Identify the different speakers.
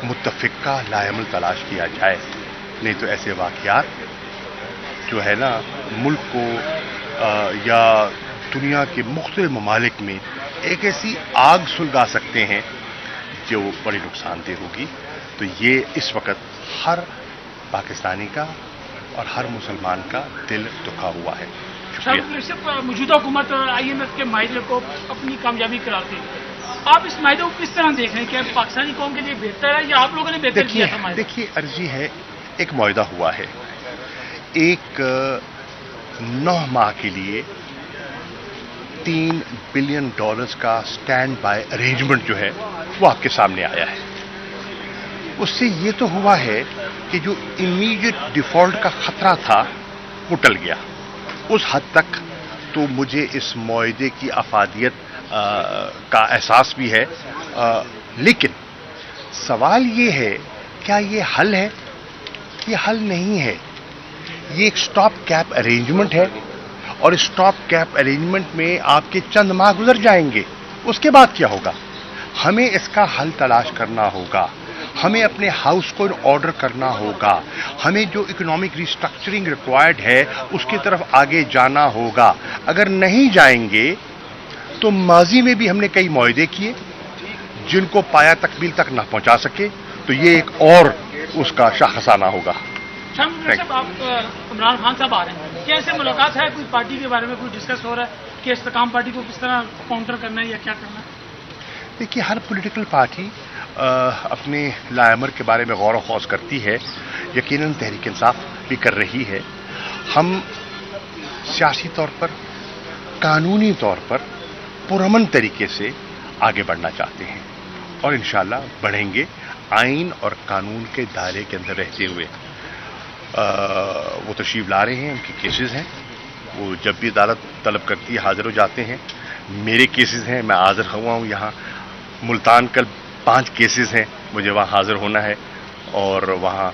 Speaker 1: मुत्तफ़िक़ का लाएमल तलाश किया जाए, नहीं तो ऐसे वाक़यात जो है ना मुल्क को या दुनिया के मुख्तलिफ ममालिक में एक ऐसी आग सुलगा सकते हैं जो बड़ी नुकसानदेह होगी। तो ये इस वक्त हर पाकिस्तानी का और हर मुसलमान का दिल दुखा हुआ है।
Speaker 2: मौजूदा हुकूमत IMF के माहिदे को अपनी कामयाबी कराती है, आप इस माहिदे को किस तरह देख रहे हैं? क्या पाकिस्तानी कौम के लिए बेहतर है या आप लोगों ने बेहतर किया था?
Speaker 1: देखिए अर्जी है, एक मुआहदा हुआ है, एक 9 माह के लिए $3 बिलियन का स्टैंड बाय अरेंजमेंट जो है वो आपके सामने आया है। उससे ये तो हुआ है कि जो इमीडिएट डिफॉल्ट का खतरा था वो टल गया। उस हद तक तो मुझे इस मुआहदे की अफादियत का एहसास भी है, लेकिन सवाल ये है क्या ये हल है? ये हल नहीं है। ये एक स्टॉप कैप अरेंजमेंट है और स्टॉप कैप अरेंजमेंट में आपके चंद माह गुजर जाएंगे, उसके बाद क्या होगा? हमें इसका हल तलाश करना होगा, हमें अपने हाउस को ऑर्डर करना होगा, हमें जो इकोनॉमिक रिस्ट्रक्चरिंग रिक्वायर्ड है उसकी तरफ आगे जाना होगा। अगर नहीं जाएंगे तो माजी में भी हमने कई मुआहदे किए जिनको पाया तकमील तक ना पहुंचा सके, तो ये एक और उसका शाखसाना होगा।
Speaker 2: आप इमरान खान साहब आ रहे हैं, क्या ऐसे मुलाकात है? कोई पार्टी के बारे में कोई डिस्कस हो रहा है कि इस्तेकाम पार्टी को किस तरह काउंटर करना है या क्या करना है?
Speaker 1: देखिए, हर पॉलिटिकल पार्टी अपने लाएमर के बारे में गौर व खौज करती है, यकीनन तहरीक इंसाफ भी कर रही है। हम सियासी तौर पर, कानूनी तौर पर पुरअमन तरीके से आगे बढ़ना चाहते हैं और इंशाअल्लाह बढ़ेंगे, आइन और कानून के दायरे के अंदर रहते हुए। वो तशरीफ ला रहे हैं, उनके केसेस हैं, वो जब भी अदालत तलब करती है हाजिर हो जाते हैं। मेरे केसेस हैं, मैं हाजिर हुआ हूँ यहाँ मुल्तान। कल 5 केसेस हैं, मुझे वहाँ हाजिर होना है और वहाँ